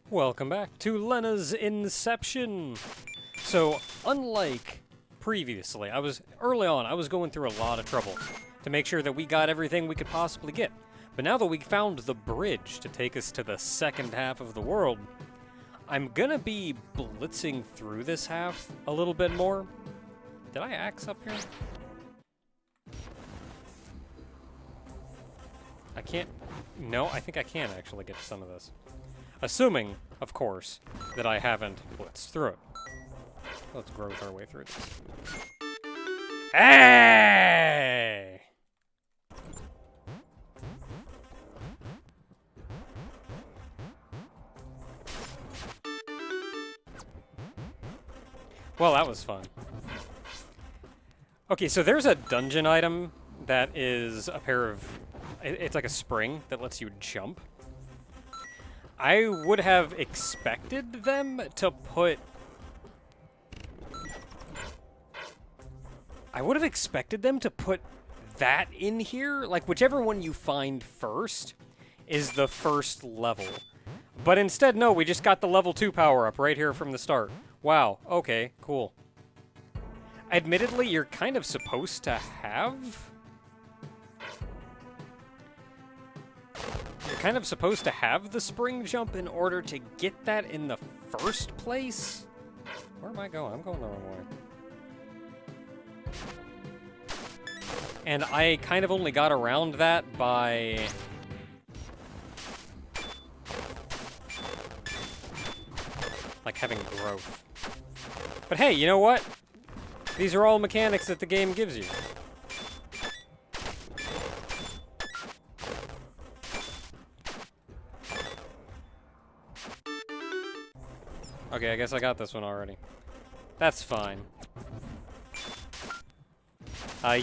Welcome back to Lenna's Inception. So, unlike previously, early on, I was going through a lot of trouble to make sure that we got everything we could possibly get. But now that we found the bridge to take us to the second half of the world, I'm gonna be blitzing through this half a little bit more. Did I axe up here? I can't... No, I think I can actually get to some of this. Assuming, of course, that I haven't blitzed through it. Let's growth our way through this. Hey! Well, that was fun. Okay, so there's a dungeon item that is a pair of... It's like a spring that lets you jump. I would have expected them to put... that in here. Like, whichever one you find first is the first level. But instead, no, we just got the level 2 power-up right here from the start. Wow, okay, cool. Admittedly, you're kind of supposed to have... You're kind of supposed to have the spring jump in order to get that in the first place? Where am I going? I'm going the wrong way. And I kind of only got around that by... like having growth. But hey, you know what? These are all mechanics that the game gives you. Okay, I guess I got this one already. That's fine.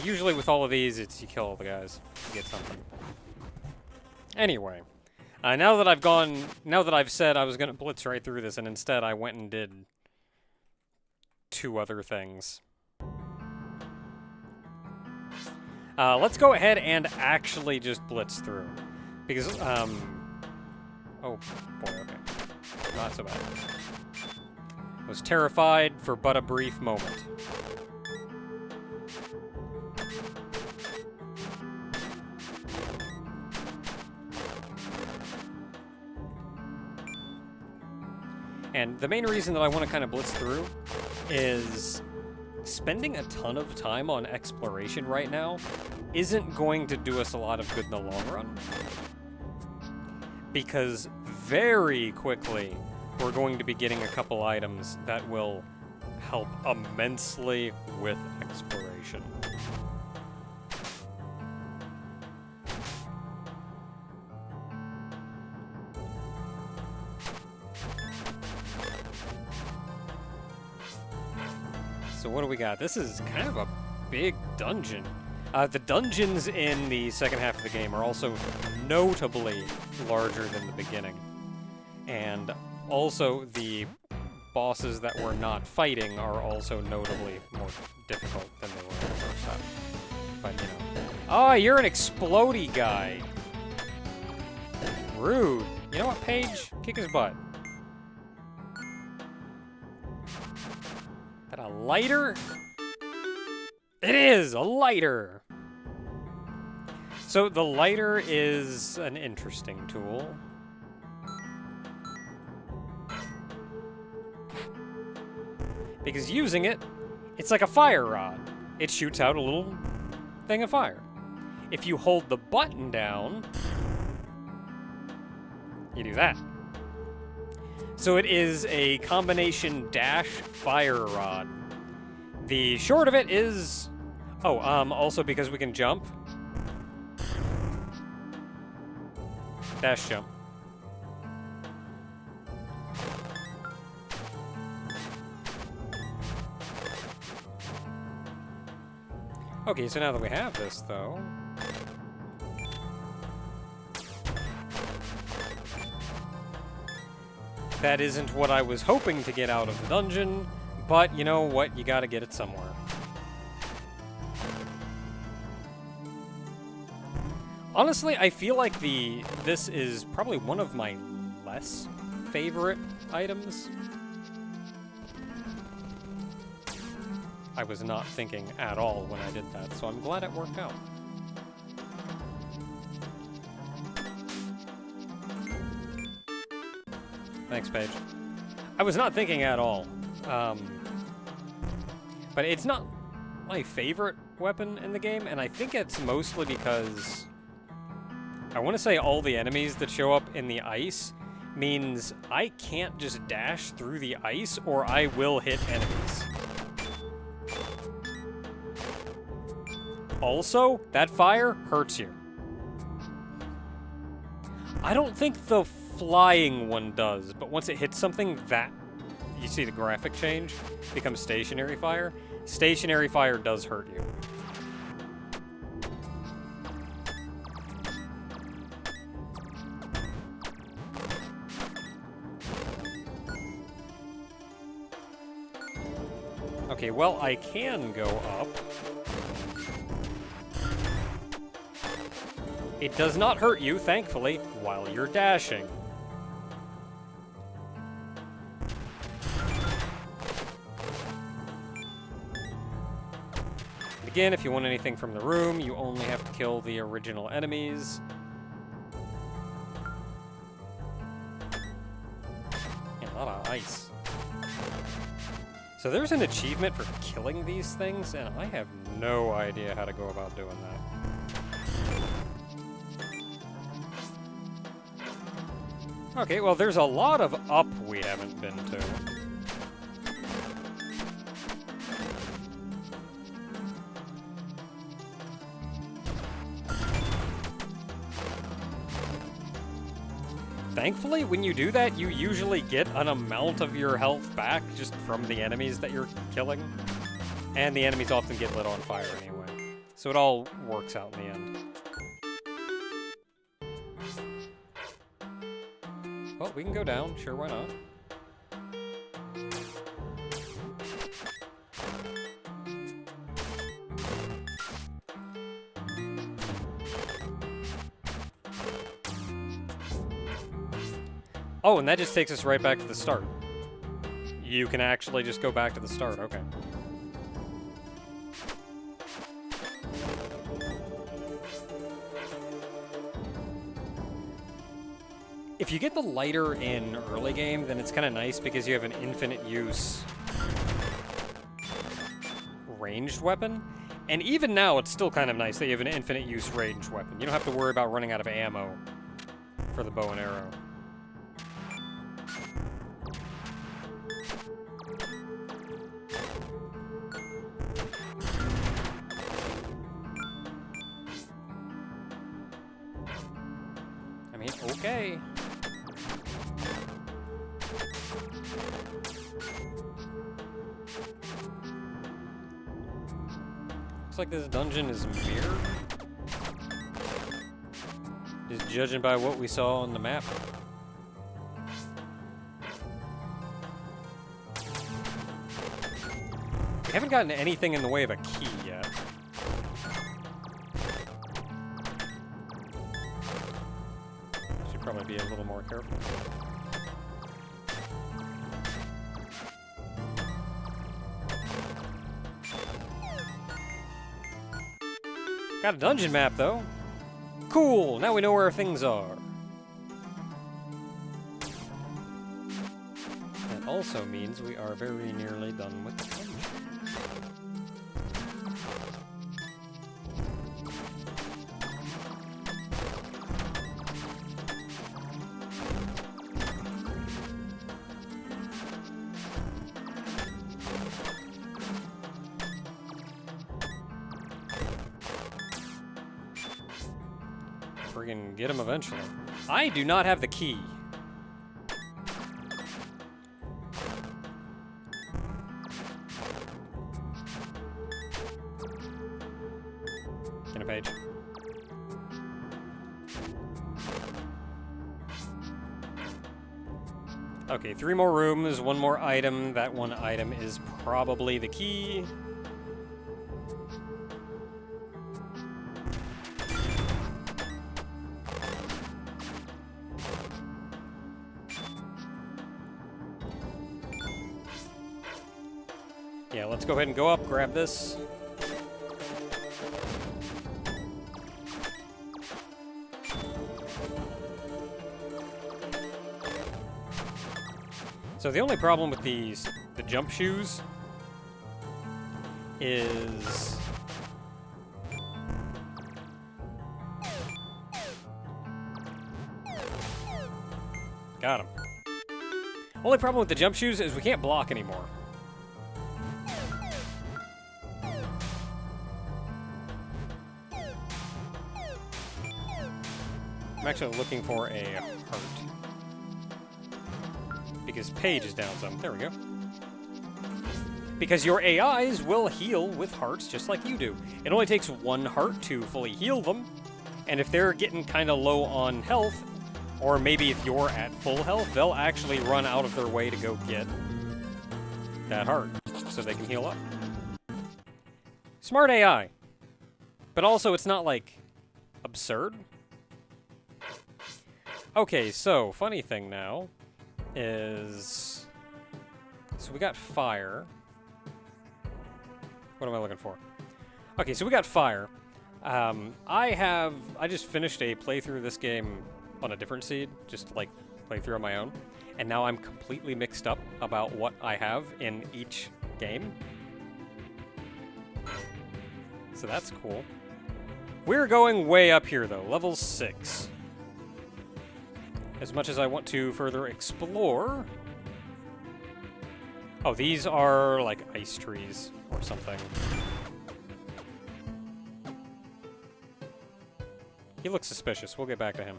Usually with all of these, it's you kill all the guys to get something. Anyway, now that I've said I was gonna blitz right through this, and instead I went and did 2 other things. Let's go ahead and actually just blitz through. Because, oh, boy, okay. Not so bad. I was terrified for but a brief moment. And the main reason that I want to kind of blitz through is spending a ton of time on exploration right now isn't going to do us a lot of good in the long run. Because very quickly, we're going to be getting a couple items that will help immensely with exploration. So what do we got? This is kind of a big dungeon. The dungeons in the second half of the game are also notably larger than the beginning. And also the bosses that we're not fighting are also notably more difficult than they were in the first half. But, you know. Oh, you're an explodey guy. Rude. You know what, Paige? Kick his butt. Is that a lighter? It is! A lighter! So the lighter is an interesting tool. Because using it, it's like a fire rod. It shoots out a little thing of fire. If you hold the button down, you do that. So it is a combination dash fire rod. The short of it is... Oh, also because we can jump. Dash jump. Okay, so now that we have this, though... That isn't what I was hoping to get out of the dungeon, but you know what? You gotta get it somewhere. Honestly, I feel like this is probably one of my less favorite items. I was not thinking at all when I did that, so I'm glad it worked out. Thanks, Paige. I was not thinking at all. But it's not my favorite weapon in the game, and I think it's mostly because I want to say all the enemies that show up in the ice means I can't just dash through the ice or I will hit enemies. Also, that fire hurts you. I don't think the flying one does, but once it hits something, that, you see the graphic change, becomes stationary fire. Stationary fire does hurt you. Okay, well, I can go up. It does not hurt you, thankfully, while you're dashing. Again, if you want anything from the room, you only have to kill the original enemies. Yeah, a lot of ice. So there's an achievement for killing these things, and I have no idea how to go about doing that. Okay, well, there's a lot of up we haven't been to. Thankfully, when you do that, you usually get an amount of your health back just from the enemies that you're killing. And the enemies often get lit on fire anyway. So it all works out in the end. Well, we can go down. Sure, why not? Oh, and that just takes us right back to the start. You can actually just go back to the start, okay. If you get the lighter in early game, then it's kind of nice because you have an infinite use ranged weapon. And even now, it's still kind of nice that you have an infinite use ranged weapon. You don't have to worry about running out of ammo for the bow and arrow. I mean, okay. Looks like this dungeon is mirrored. Just judging by what we saw on the map. We haven't gotten anything in the way of a key yet. Should probably be a little more careful. Got a dungeon map, though. Cool! Now we know where things are. That also means we are very nearly done with the dungeon. Friggin' get him eventually. I do not have the key. Get a page. Okay, 3 more rooms, 1 more item. That one item is probably the key. Yeah, let's go ahead and go up, grab this. So the only problem with the jump shoes is got him. Only problem with the jump shoes is we can't block anymore. I'm actually looking for a heart. Because Paige is down some. There we go. Because your AIs will heal with hearts just like you do. It only takes one heart to fully heal them. And if they're getting kind of low on health, or maybe if you're at full health, they'll actually run out of their way to go get that heart so they can heal up. Smart AI. But also, it's not, like, absurd. Okay, so, funny thing now is... So we got fire. What am I looking for? Okay, so we got fire. I just finished a playthrough of this game on a different seed, just like playthrough on my own, and now I'm completely mixed up about what I have in each game. So that's cool. We're going way up here though, level 6. As much as I want to further explore... Oh, these are like ice trees or something. He looks suspicious. We'll get back to him.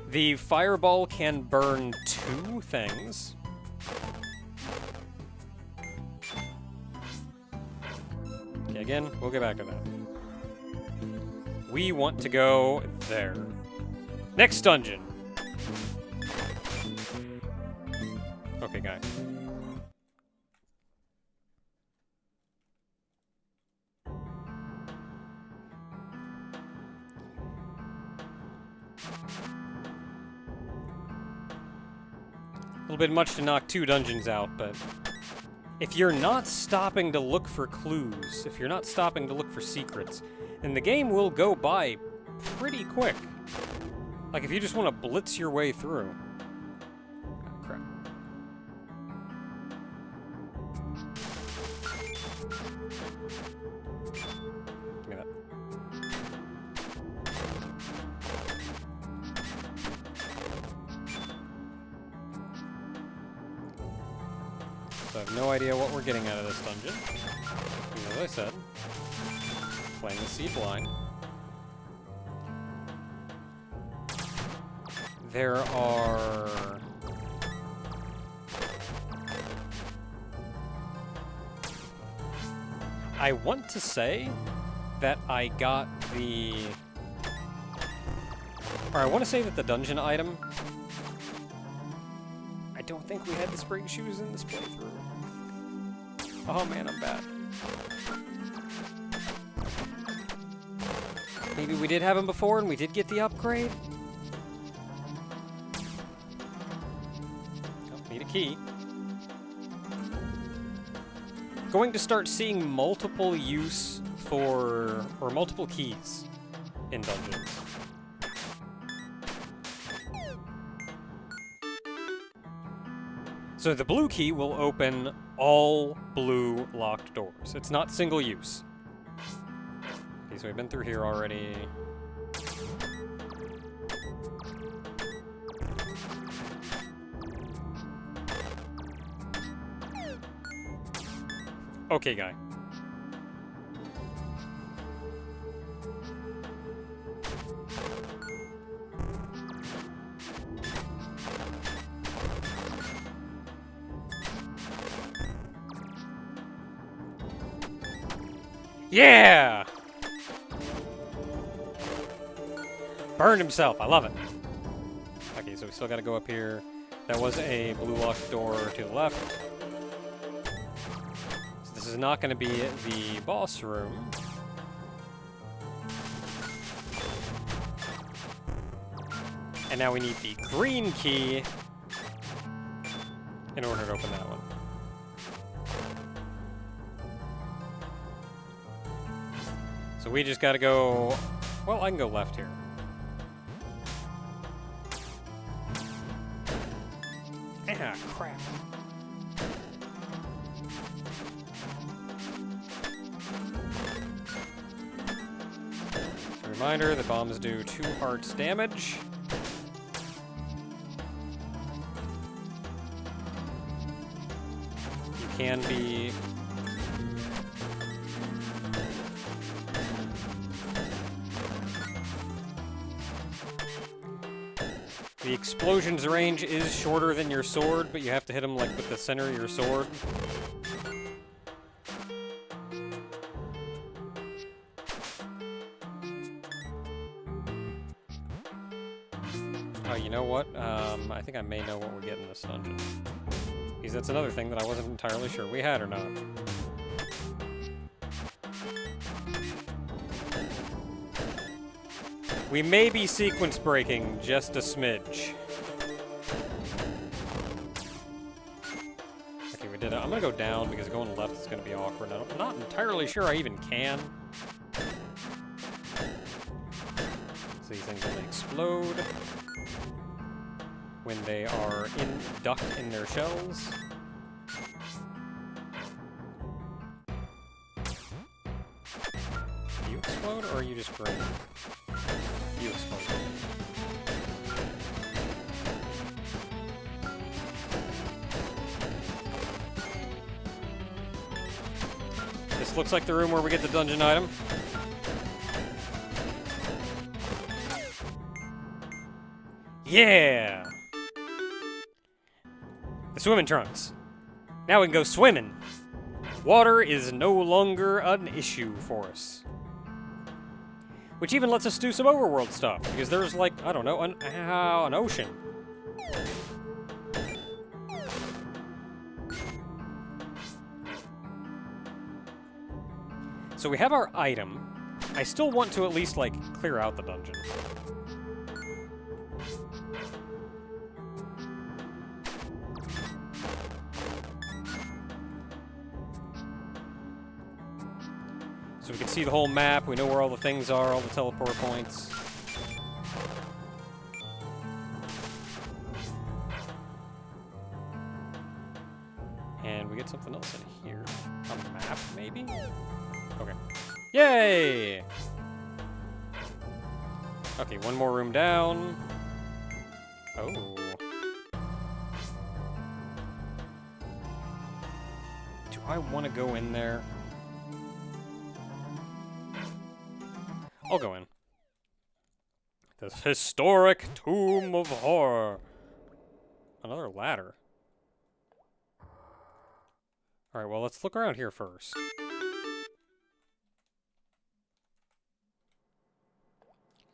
The fireball can burn 2 things. Okay, again, we'll get back to that. We want to go there. Next dungeon! Okay, guy. A little bit much to knock 2 dungeons out, but if you're not stopping to look for clues, if you're not stopping to look for secrets, then the game will go by pretty quick. Like, if you just want to blitz your way through. Oh, crap. Give me that. So I have no idea what we're getting out of this dungeon. As I said, playing the seed blind. There are... I want to say that I got the... Or I want to say that the dungeon item... I don't think we had the spring shoes in this playthrough. Oh man, I'm bad. Maybe we did have them before and we did get the upgrade? Oh, need a key. Going to start seeing multiple use for... or multiple keys in dungeons. So the blue key will open all blue locked doors. It's not single use. Okay, so we've been through here already. Okay, guy. Yeah! Burned himself. I love it. Okay, so we still got to go up here. That was a blue locked door to the left. So this is not going to be the boss room. And now we need the green key in order to open that one. So we just gotta go... Well, I can go left here. Ah, crap. Just a reminder, the bombs do 2 hearts damage. You can be... The explosion's range is shorter than your sword, but you have to hit them like with the center of your sword. Oh, you know what? I think I may know what we get in this dungeon. Because that's another thing that I wasn't entirely sure we had or not. We may be sequence breaking just a smidge. Okay, we did it. I'm gonna go down because going left is gonna be awkward. I'm not entirely sure I even can. So these things only explode when they are ducked in their shells. Do you explode or are you just green? You explode. This looks like the room where we get the dungeon item. Yeah! The swimming trunks. Now we can go swimming. Water is no longer an issue for us. Which even lets us do some overworld stuff, because there's like, I don't know, an ocean. So we have our item. I still want to at least, like, clear out the dungeon. So we can see the whole map, we know where all the things are, all the teleport points. And we get something else in here. A map, maybe? Okay. Yay! Okay, one more room down. Oh. Do I want to go in there? I'll go in. The historic Tomb of Horror. Another ladder. Alright, well, let's look around here first.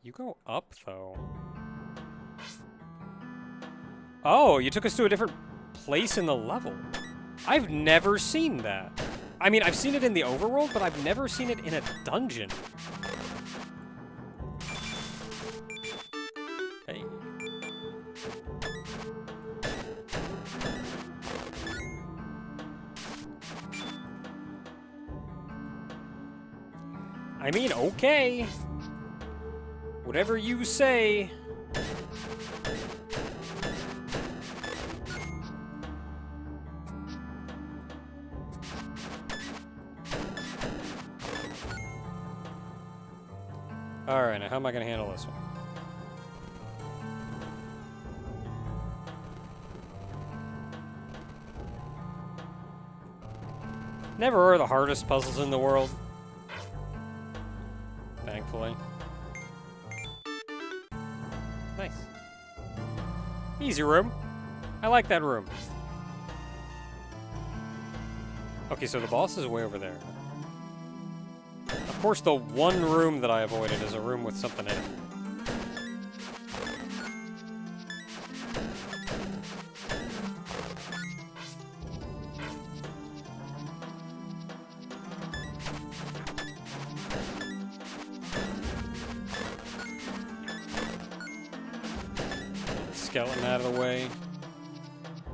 You go up, though. Oh, you took us to a different place in the level. I've never seen that. I mean, I've seen it in the overworld, but I've never seen it in a dungeon. Hey. I mean, okay. Whatever you say. Alright, now how am I going to handle this one? Never are the hardest puzzles in the world. Thankfully. Nice. Easy room. I like that room. Okay, so the boss is way over there. Of course, the one room that I avoided is a room with something in it. skeleton out of the way.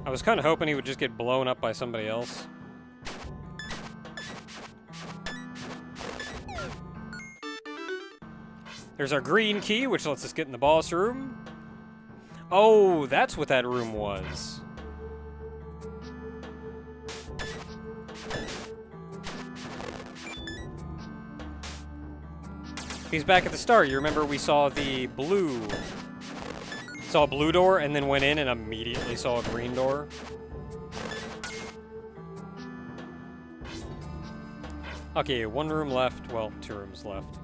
I was kind of hoping he would just get blown up by somebody else. There's our green key, which lets us get in the boss room. Oh, that's what that room was. He's back at the start. You remember we saw the blue... Saw a blue door and then went in and immediately saw a green door. Okay, one room left. Well, 2 rooms left.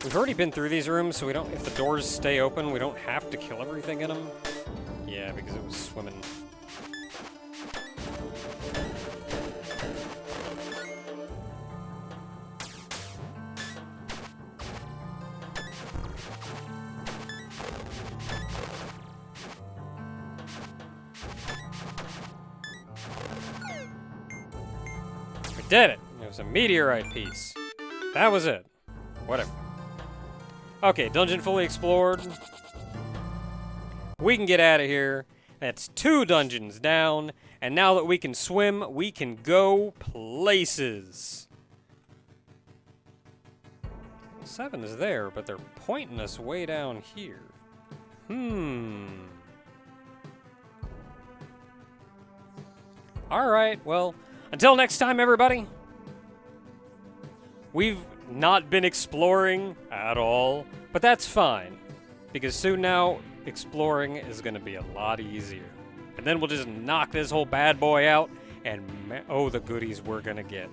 We've already been through these rooms, so we don't... If the doors stay open, we don't have to kill everything in them. Yeah, because it was swimming. We did it! It was a meteorite piece. That was it. Whatever. Okay, dungeon fully explored. We can get out of here. That's 2 dungeons down. And now that we can swim, we can go places. 7 is there, but they're pointing us way down here. Alright, well, until next time, everybody. We've not been exploring at all, but that's fine, because soon now, exploring is going to be a lot easier. And then we'll just knock this whole bad boy out, and oh, the goodies we're going to get.